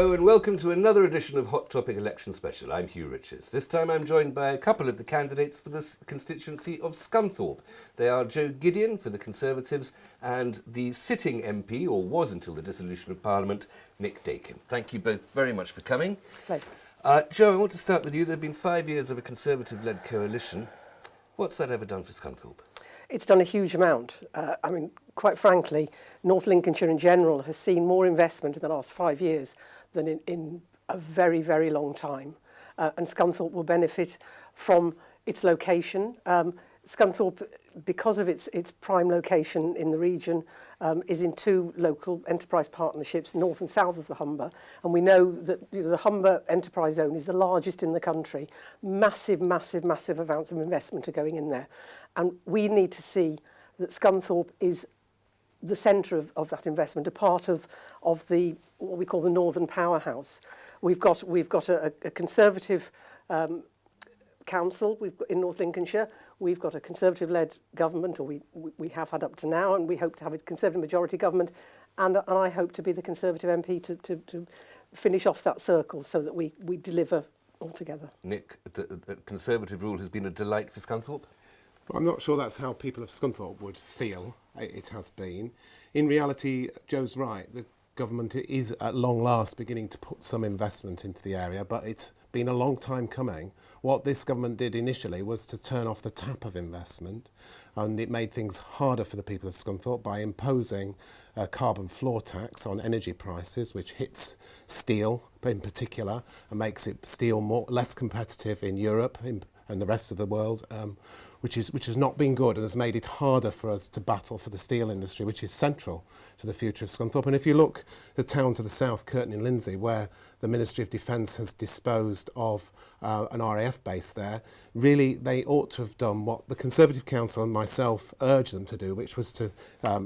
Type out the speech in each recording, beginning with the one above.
Hello and welcome to another edition of Hot Topic Election Special. I'm Hugh Richards. This time I'm joined by a couple of the candidates for the constituency of Scunthorpe. They are Joe Gideon for the Conservatives and the sitting MP, or was until the dissolution of Parliament, Nick Dakin. Thank you both very much for coming. Pleasure. Joe, I want to start with you. There have been 5 years of a Conservative-led coalition. What's that ever done for Scunthorpe? It's done a huge amount. Quite frankly, North Lincolnshire in general has seen more investment in the last 5 years than in a very, very long time. And Scunthorpe will benefit from its location. Scunthorpe, because of its prime location in the region, is in two local enterprise partnerships, north and south of the Humber. And we know that the Humber Enterprise Zone is the largest in the country. Massive, massive, massive amounts of investment are going in there. And we need to see that Scunthorpe is the centre of that investment, a part of the what we call the Northern Powerhouse. We've got a Conservative council in North Lincolnshire. We've got a Conservative-led government, or we have had up to now, and we hope to have a Conservative majority government. And I hope to be the Conservative MP to finish off that circle so that we deliver altogether. Nick, the Conservative rule has been a delight for Scunthorpe? Well, I'm not sure that's how people of Scunthorpe would feel it has been. In reality, Joe's right. The government is at long last beginning to put some investment into the area, but it's been a long time coming. What this government did initially was to turn off the tap of investment, and it made things harder for the people of Scunthorpe by imposing a carbon floor tax on energy prices, which hits steel in particular and makes steel less competitive in Europe and the rest of the world, which has not been good and has made it harder for us to battle for the steel industry, which is central to the future of Scunthorpe. And if you look the town to the south, Curtin in Lindsey, where the Ministry of Defence has disposed of an RAF base there, really they ought to have done what the Conservative Council and myself urged them to do, which was to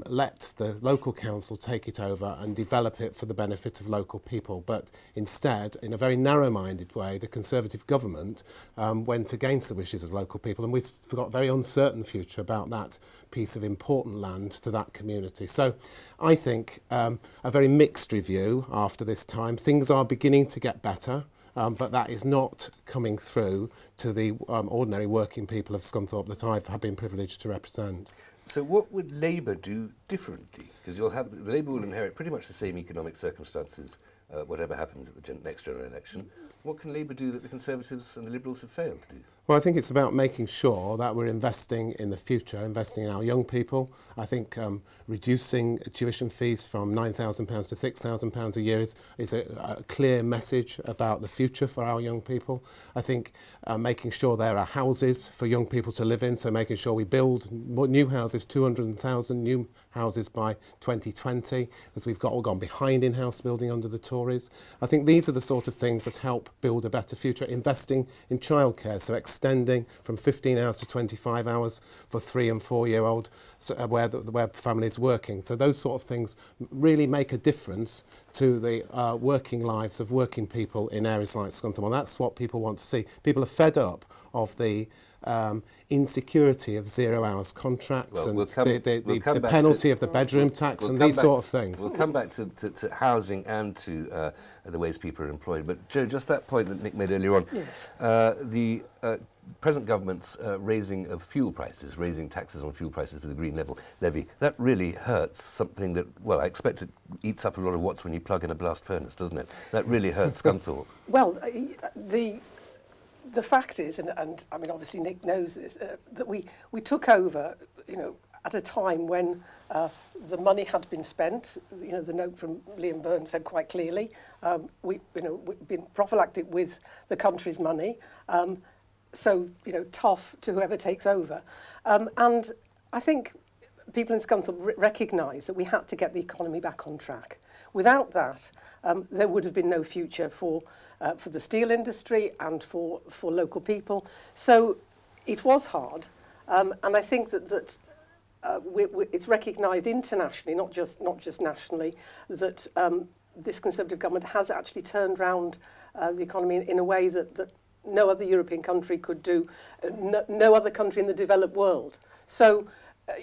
let the local council take it over and develop it for the benefit of local people. But instead, in a very narrow-minded way, the Conservative government went against the wishes of local people, and we've got a very uncertain future about that piece of important land to that community. So I think a very mixed review after this time. Things are beginning to get better, but that is not coming through to the ordinary working people of Scunthorpe that I've been privileged to represent. So what would Labour do differently? Because the Labour will inherit pretty much the same economic circumstances whatever happens at the next general election. What can Labour do that the Conservatives and the Liberals have failed to do? Well, I think it's about making sure that we're investing in the future, investing in our young people. I think reducing tuition fees from £9,000 to £6,000 a year is a clear message about the future for our young people. I think making sure there are houses for young people to live in, so making sure we build new houses, 200,000 new houses by 2020, because we've all gone behind in house building under the Tories. I think these are the sort of things that help build a better future. Investing in childcare, so extending from 15 hours to 25 hours for 3 and 4 year old where families working. So those sort of things really make a difference to the working lives of working people in areas like Scunthorpe. And that's what people want to see. People are fed up of the insecurity of 0 hours contracts the penalty of the bedroom tax and these sort of things. We'll come back to housing and to the ways people are employed. But Joe, just that point that Nick made earlier on, yes. The present government's raising of fuel prices, raising taxes on fuel prices for the Green Levy, that really hurts something that, well, I expect it eats up a lot of watts when you plug in a blast furnace, doesn't it? That really hurts Scunthorpe. Well, the fact is, and I mean, obviously Nick knows this, that we took over, at a time when the money had been spent. The note from Liam Byrne said quite clearly, we've been prophylactic with the country's money. So, tough to whoever takes over. And I think people in Scunthorpe recognise that we had to get the economy back on track. Without that, there would have been no future for the steel industry and for local people. So it was hard, and I think that it's recognised internationally, not just nationally, that this Conservative government has actually turned around the economy in a way that no other European country could do, no other country in the developed world. So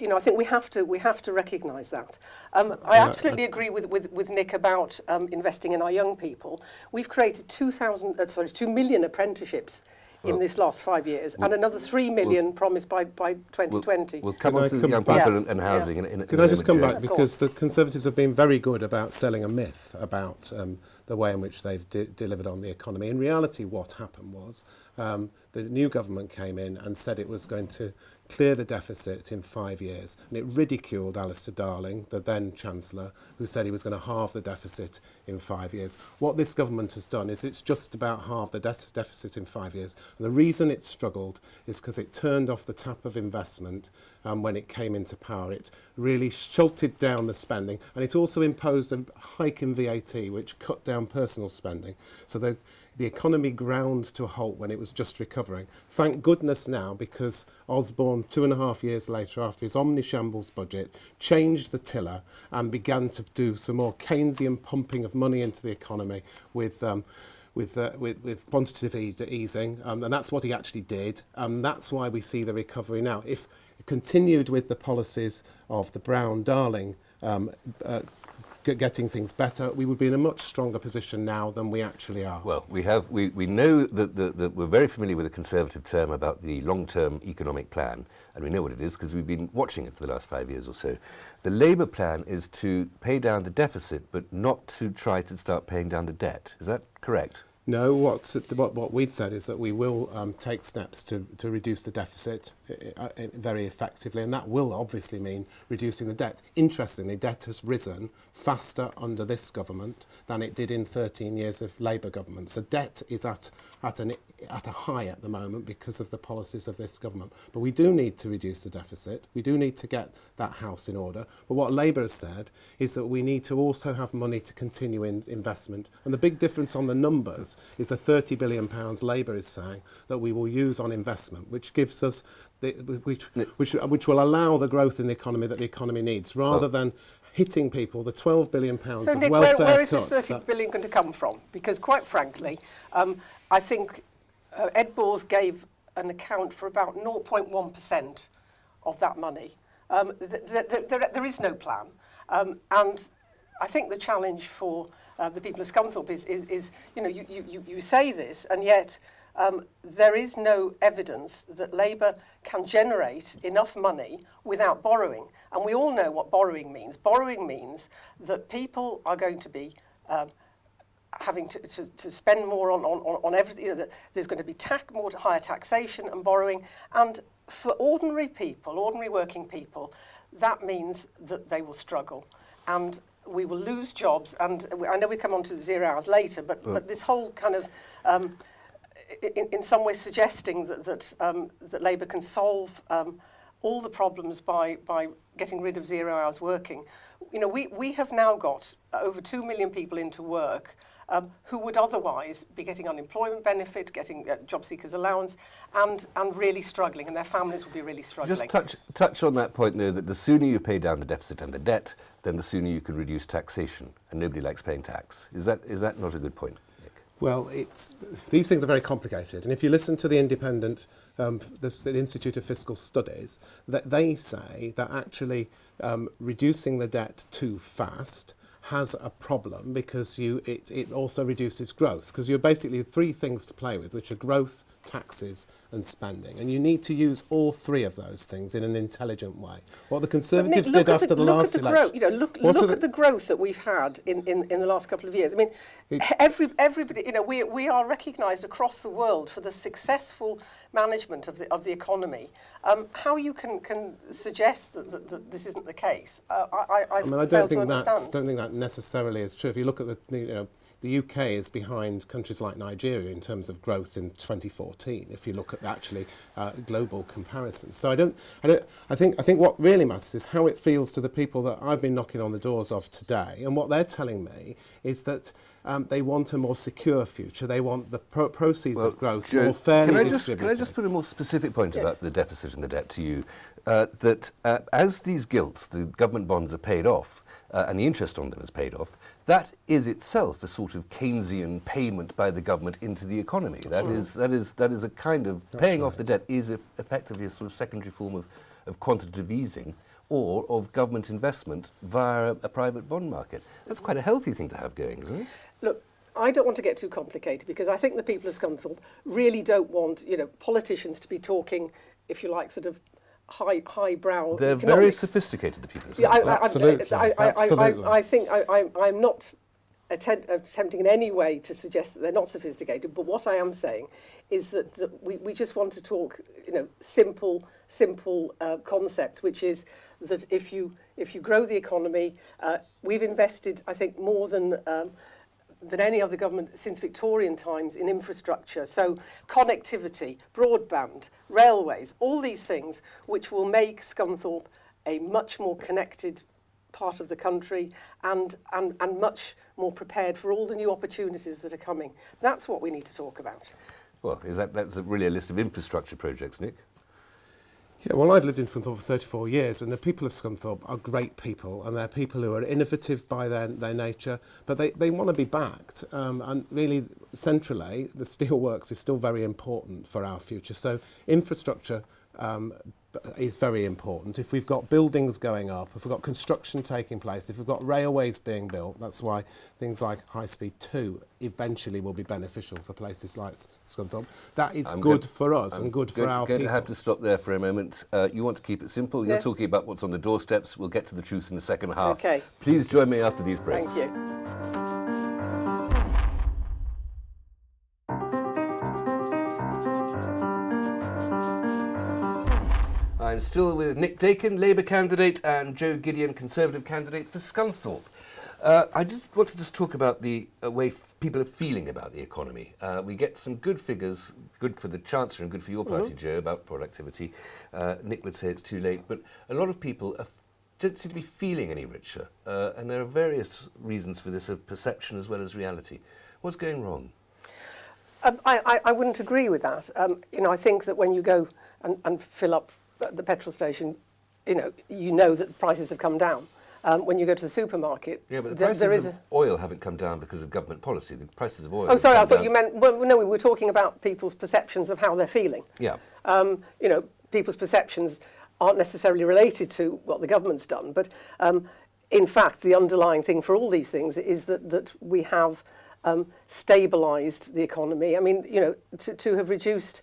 you know, I think we have to recognise that. I absolutely agree with Nick about investing in our young people. We've created 2 million apprenticeships in this last 5 years, and another 3 million promised by 2020. We'll come on to young people and housing. Can I just come back, because the Conservatives have been very good about selling a myth about the way in which they've delivered on the economy. In reality, what happened was the new government came in and said it was going to clear the deficit in 5 years, and it ridiculed Alistair Darling, the then Chancellor, who said he was going to halve the deficit in 5 years. What this government has done is it's just about halved the deficit in 5 years. And the reason it's struggled is because it turned off the tap of investment when it came into power. It really shunted down the spending, and it also imposed a hike in VAT, which cut down personal spending. So the economy ground to a halt when it was just recovering. Thank goodness now, because Osborne, 2.5 years later, after his omnishambles budget, changed the tiller and began to do some more Keynesian pumping of money into the economy with quantitative easing, and that's what he actually did. That's why we see the recovery now. If it continued with the policies of the Brown-Darling getting things better, we would be in a much stronger position now than we actually are. Well, we know that we're very familiar with the Conservative term about the long-term economic plan, and we know what it is because we've been watching it for the last 5 years or so. The Labour plan is to pay down the deficit, but not to try to start paying down the debt. Is that correct? No, what we've said is that we will take steps to reduce the deficit very effectively, and that will obviously mean reducing the debt. Interestingly, debt has risen faster under this government than it did in 13 years of Labour government. So debt is at a high at the moment because of the policies of this government. But we do need to reduce the deficit. We do need to get that house in order. But what Labour has said is that we need to also have money to continue in investment. And the big difference on the numbers is the £30 billion Labour is saying that we will use on investment, which gives us which will allow the growth in the economy that the economy needs, rather than hitting people the £12 billion so of Nick, welfare where is cuts. this 30 billion going to come from? Because quite frankly, I think Ed Balls gave an account for about 0.1% of that money. There is no plan, and I think the challenge for the people of Scunthorpe is you know, you say this, and yet there is no evidence that Labour can generate enough money without borrowing. And we all know what borrowing means. Borrowing means that people are going to be having to spend more on everything. You know, that there's going to be more higher taxation and borrowing. And for ordinary people, ordinary working people, that means that they will struggle. And we will lose jobs. And I know we come on to the 0 hours later, but this whole kind of in some ways suggesting that Labour can solve all the problems by getting rid of 0 hours working. You know, we have now got over 2 million people into work who would otherwise be getting unemployment benefit, getting job seekers allowance, and really struggling, and their families would be really struggling. Just touch on that point, though, that the sooner you pay down the deficit and the debt, then the sooner you can reduce taxation, and nobody likes paying tax. Is that not a good point? Well, these things are very complicated, and if you listen to the independent, the Institute of Fiscal Studies, that they say that actually reducing the debt too fast has a problem because it also reduces growth, because you're basically three things to play with, which are growth, taxes and spending, and you need to use all three of those things in an intelligent way. What the Conservatives did after the last election... You know, look at the growth that we've had in the last couple of years. I mean, everybody, you know, we are recognised across the world for the successful management of the economy. How you can suggest that this isn't the case? I don't think that necessarily is true. If you look at the UK is behind countries like Nigeria in terms of growth in 2014, if you look at actually global comparisons. So I think what really matters is how it feels to the people that I've been knocking on the doors of today, and what they're telling me is that they want a more secure future. They want the proceeds of growth more fairly distributed. Can I just put a more specific point about the deficit and the debt to you? That as these gilts, the government bonds, are paid off, and the interest on them is paid off, that is itself a sort of Keynesian payment by the government into the economy. That is a kind of paying off the debt is effectively a sort of secondary form of quantitative easing or of government investment via a private bond market. That's quite a healthy thing to have going, isn't it? Look, I don't want to get too complicated because I think the people of Scunthorpe really don't want, politicians to be talking, if you like, sort of highbrow. They're economics. very sophisticated, the people of Scunthorpe. Absolutely. I think I'm not attempting in any way to suggest that they're not sophisticated, but what I am saying is that we just want to talk, simple concepts, which is that if you grow the economy, we've invested, I think, more than any other government since Victorian times in infrastructure. So connectivity, broadband, railways, all these things which will make Scunthorpe a much more connected part of the country and much more prepared for all the new opportunities that are coming. That's what we need to talk about. Well, that's really a list of infrastructure projects, Nick? Yeah, well, I've lived in Scunthorpe for 34 years, and the people of Scunthorpe are great people, and they're people who are innovative by their nature, but they want to be backed. And really, centrally, the steelworks is still very important for our future. So infrastructure is very important. If we've got buildings going up, if we've got construction taking place, if we've got railways being built, that's why things like High Speed 2 eventually will be beneficial for places like Scunthorpe. That is good for us and good for our people. I'm going to have to stop there for a moment. You want to keep it simple. You're talking about what's on the doorsteps. We'll get to the truth in the second half. Okay. Please join me after these breaks. Thank you. I'm still with Nick Dakin, Labour candidate, and Joe Gideon, Conservative candidate for Scunthorpe. I just wanted to talk about the way people are feeling about the economy. We get some good figures, good for the Chancellor and good for your party, Joe, about productivity. Nick would say it's too late, but a lot of people don't seem to be feeling any richer, and there are various reasons for this, of perception as well as reality. What's going wrong? I wouldn't agree with that. I think that when you go and fill up at the petrol station, you know that the prices have come down. When you go to the supermarket, yeah, but the prices of oil haven't come down because of government policy. The prices of oil. Oh, sorry, I thought you meant. Well, no, we were talking about people's perceptions of how they're feeling. Yeah. People's perceptions aren't necessarily related to what the government's done, but in fact, the underlying thing for all these things is that we have stabilised the economy. I mean, to have reduced.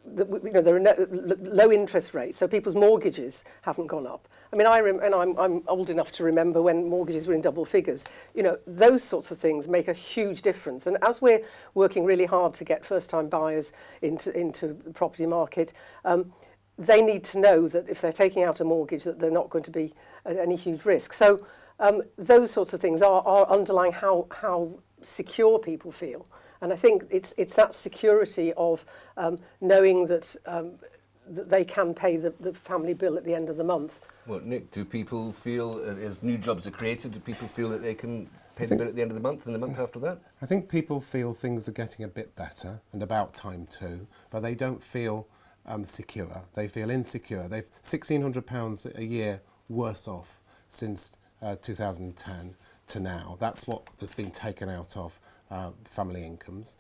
There are low interest rates, so people's mortgages haven't gone up. I mean, I'm old enough to remember when mortgages were in double figures. Those sorts of things make a huge difference. And as we're working really hard to get first-time buyers into the property market, they need to know that if they're taking out a mortgage, that they're not going to be at any huge risk. So those sorts of things are underlying how secure people feel. And I think it's that security of knowing that they can pay the family bill at the end of the month. Well, Nick, do people feel, as new jobs are created, do people feel that they can pay the bill at the end of the month and the month after that? I think people feel things are getting a bit better, and about time too, but they don't feel secure. They feel insecure. They've £1,600 a year worse off since 2010 to now. That's what has been taken out of family incomes.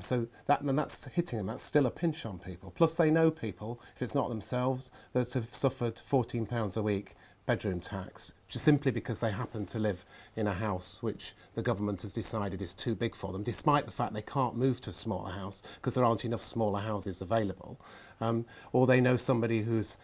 So that's hitting them. That's still a pinch on people. Plus they know people, if it's not themselves, that have suffered £14 a week bedroom tax, just simply because they happen to live in a house which the government has decided is too big for them, despite the fact they can't move to a smaller house because there aren't enough smaller houses available. Or they know somebody who's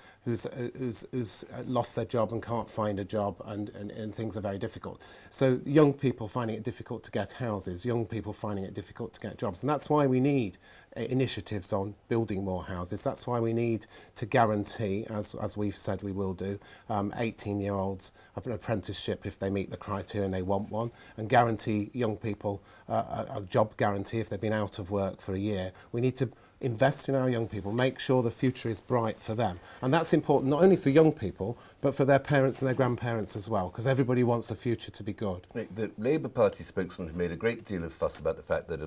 lost their job and can't find a job, and things are very difficult. So young people finding it difficult to get houses, young people finding it difficult to get jobs, and that's why we need initiatives on building more houses. That's why we need to guarantee, as we've said we will do, 18-year-olds an apprenticeship if they meet the criteria and they want one, and guarantee young people a job guarantee if they've been out of work for a year. We need to invest in our young people, make sure the future is bright for them. And that's important not only for young people, but for their parents and their grandparents as well, because everybody wants the future to be good. The Labour Party spokesman have made a great deal of fuss about the fact that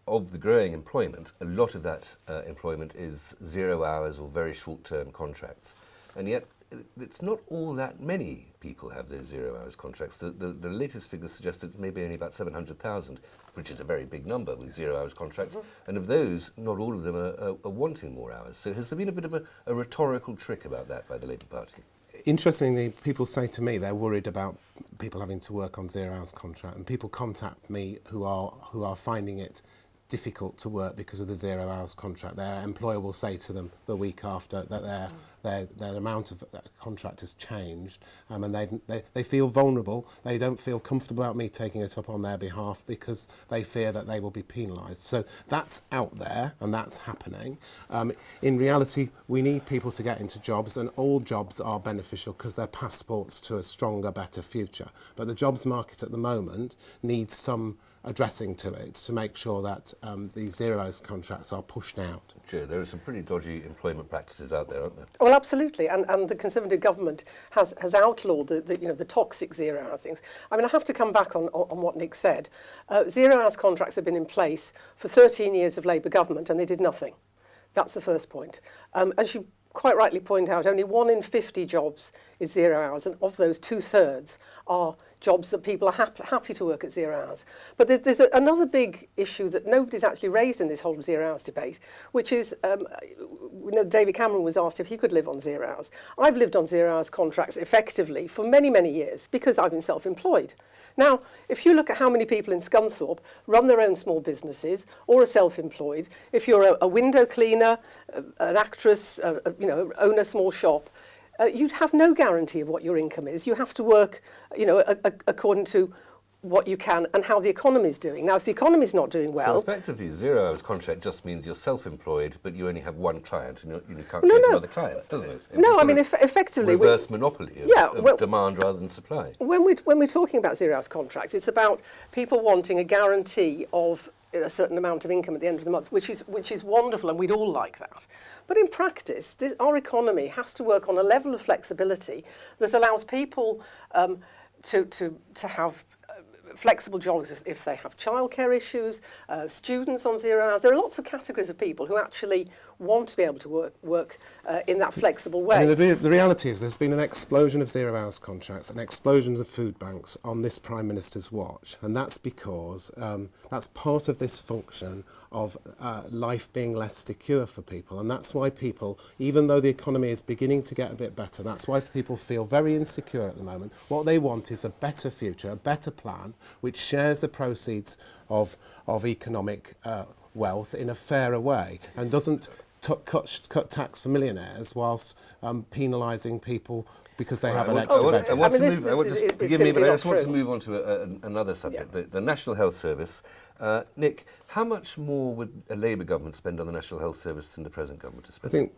of the growing employment, a lot of that employment is 0 hours or very short-term contracts. And yet, it's not all that many people have those 0 hours contracts. The latest figures suggest that maybe only about 700,000, which is a very big number with 0 hours contracts. And of those, not all of them are wanting more hours. So has there been a bit of a rhetorical trick about that by the Labour Party? Interestingly, people say to me they're worried about people having to work on 0 hours contract, and people contact me who are finding it difficult to work because of the 0 hours contract. Their employer will say to them the week after that their amount of contract has changed, and they feel vulnerable. They don't feel comfortable about me taking it up on their behalf because they fear that they will be penalised. So that's out there and that's happening. In reality, we need people to get into jobs, and all jobs are beneficial because they're passports to a stronger, better future. But the jobs market at the moment needs some addressing to it to make sure that these 0 hours contracts are pushed out. Sure, there are some pretty dodgy employment practices out there, aren't there? Well, absolutely, and the Conservative government has outlawed the toxic 0 hours things. I mean, I have to come back on what Nick said. 0 hours contracts have been in place for 13 years of Labour government, and they did nothing. That's the first point. As you quite rightly point out, only 1 in 50 jobs is 0 hours, and of those, 2/3 are jobs that people are happy to work at 0 hours. But there's another big issue that nobody's actually raised in this whole 0 hours debate, which is, David Cameron was asked if he could live on 0 hours. I've lived on 0 hours contracts effectively for many, many years because I've been self-employed. Now, if you look at how many people in Scunthorpe run their own small businesses or are self-employed, if you're a window cleaner, an actress, own a small shop, you'd have no guarantee of what your income is. You have to work, according to what you can and how the economy is doing. Now, if the economy is not doing well... So effectively, 0 hours contract just means you're self-employed, but you only have one client and you can't get other clients, doesn't it? No, I mean, effectively... Reverse monopoly of demand rather than supply. When we're talking about 0 hours contracts, it's about people wanting a guarantee of a certain amount of income at the end of the month, which is wonderful, and we'd all like that. But in practice, our economy has to work on a level of flexibility that allows people to have flexible jobs if they have childcare issues, students on 0 hours. There are lots of categories of people who actually want to be able to work in that flexible way. I mean, the reality is there's been an explosion of 0 hours contracts, an explosion of food banks on this Prime Minister's watch, and that's because that's part of this function of life being less secure for people, and that's why people, even though the economy is beginning to get a bit better, that's why people feel very insecure at the moment. What they want is a better future, a better plan, which shares the proceeds of economic wealth in a fairer way and doesn't cut tax for millionaires whilst penalising people because they have an extra budget. I just want to move on to another subject, the National Health Service. Nick, how much more would a Labour government spend on the National Health Service than the present government has spent? I think,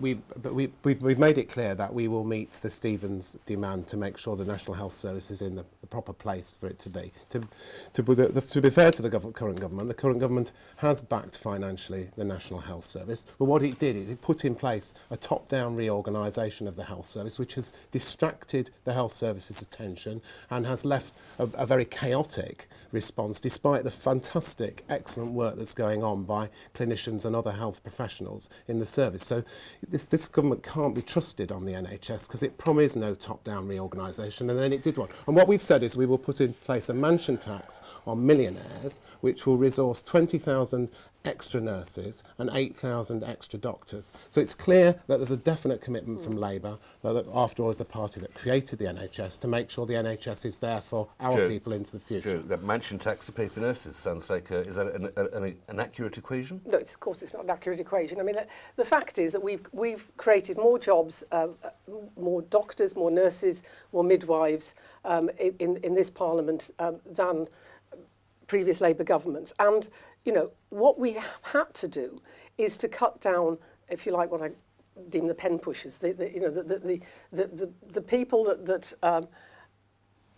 we've made it clear that we will meet the Stevens demand to make sure the National Health Service is in the proper place for it to be. To be fair to the current government has backed financially the National Health Service, but what it did is it put in place a top-down reorganisation of the health service, which has distracted the health service's attention and has left a very chaotic response, despite the fantastic, excellent work that's going on by clinicians and other health professionals in the service. So this government can't be trusted on the NHS because it promised no top-down reorganisation and then it did one. And what we've said is we will put in place a mansion tax on millionaires, which will resource 20,000 extra nurses and 8,000 extra doctors. So it's clear that there's a definite commitment from Labour, that after all is the party that created the NHS, to make sure the NHS is there for our people into the future. Joe, that mansion tax to pay for nurses sounds like, is that an accurate equation? No, of course it's not an accurate equation. I mean, the fact is that we've created more jobs, more doctors, more nurses, more midwives in this Parliament than previous Labour governments. And what we have had to do is to cut down, if you like, what I deem the pen pushers, the people that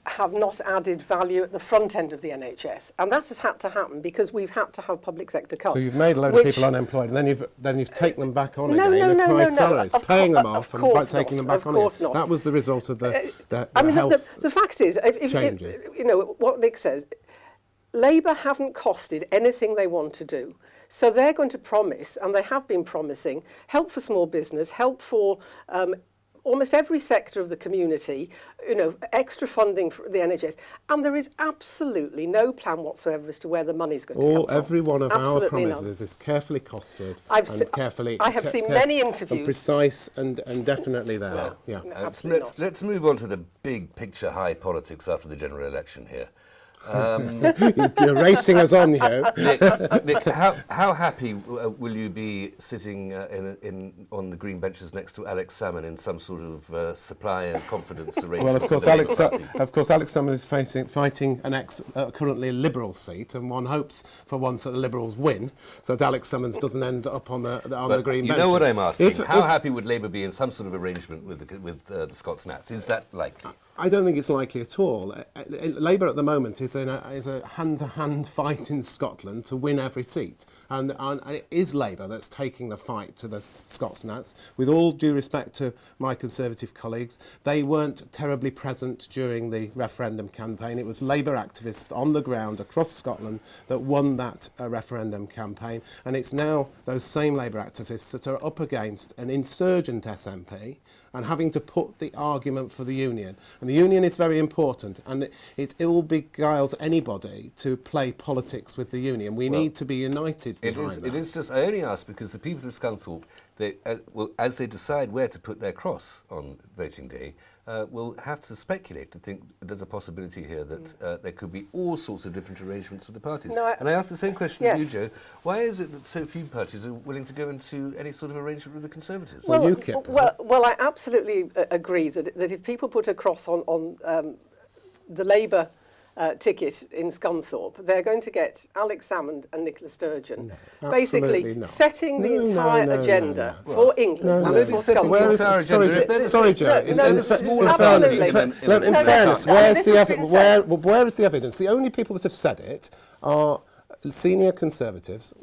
have not added value at the front end of the NHS, and that has had to happen because we've had to have public sector cuts. So you've made a load of people unemployed, and then you've taken them back on again at high salaries, paying them off and by taking them back on again. That was the result of the health the fact is, changes. What Nick says. Labour haven't costed anything they want to do. So they're going to promise, and they have been promising, help for small business, help for almost every sector of the community, you know, extra funding for the NHS, and there is absolutely no plan whatsoever as to where the money's going to come from. Every one of Absolutely our promises is carefully costed I have seen many interviews. and precise and definitely there. Yeah. Absolutely not. Let's move on to the big picture high politics after the general election here. You're racing us on here. Nick, how happy will you be sitting on the green benches next to Alex Salmond in some sort of supply and confidence arrangement? Well, of course, with Alex Salmond is fighting an currently Liberal seat, and one hopes for once that the Liberals win, so that Alex Salmond doesn't end up on the green benches. You know what I'm asking? How happy would Labour be in some sort of arrangement with the Scots Nats? Is that likely? I don't think it's likely at all. Labour at the moment is a hand-to-hand fight in Scotland to win every seat. And it is Labour that's taking the fight to the Scots Nats. With all due respect to my Conservative colleagues, they weren't terribly present during the referendum campaign. It was Labour activists on the ground across Scotland that won that referendum campaign. And it's now those same Labour activists that are up against an insurgent SNP and having to put the argument for the union. And the union is very important, and it ill beguiles anybody to play politics with the union. We need to be united behind that. It is just, I only ask because the people of Scunthorpe, as they decide where to put their cross on voting day, will have to speculate to think there's a possibility here that there could be all sorts of different arrangements for the parties. And I ask the same question to you, Joe. Why is it that so few parties are willing to go into any sort of arrangement with the Conservatives? Well, I absolutely agree that if people put a cross on the Labour ticket in Scunthorpe, they're going to get Alex Salmond and Nicola Sturgeon, basically setting the entire agenda for England and for Scotland. Sorry, Joe. In fairness, where is the evidence? The only people that have said it are senior Conservatives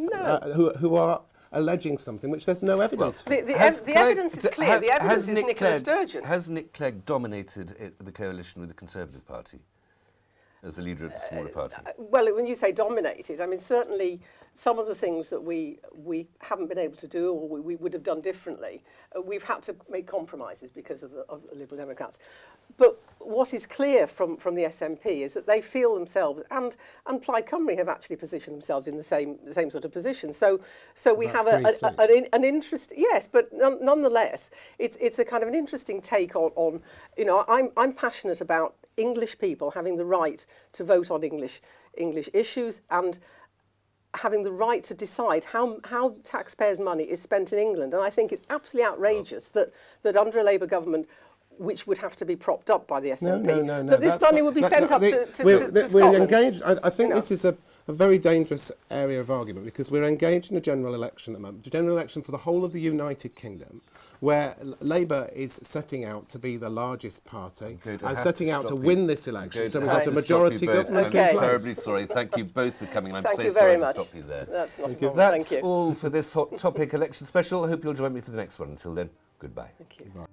who are alleging something which there's no evidence for. The evidence is clear. The evidence is Nicola Sturgeon. Has Nick Clegg dominated the coalition with the Conservative Party as the leader of the smaller party? Well, when you say dominated, I mean, certainly some of the things that we haven't been able to do or we would have done differently, we've had to make compromises because of the Liberal Democrats. But what is clear from the SNP is that they feel themselves, and Plaid Cymru have actually positioned themselves in the same sort of position. So we have an interest, yes, but nonetheless, it's a kind of an interesting take on you know, I'm passionate about English people having the right to vote on English issues and having the right to decide how taxpayers' money is spent in England. And I think it's absolutely outrageous that under a Labour government, which would have to be propped up by the SNP, that this money would be sent up to Scotland. We're engaged. I think this is a very dangerous area of argument because we're engaged in a general election at the moment, a general election for the whole of the United Kingdom, where Labour is setting out to be the largest party and setting out to win this election. So we've got a majority government in place. I'm terribly sorry. Thank you both for coming. I'm so sorry to stop you there. That's not a problem. That's all for this Hot Topic election special. I hope you'll join me for the next one. Until then, goodbye. Thank you. Goodbye.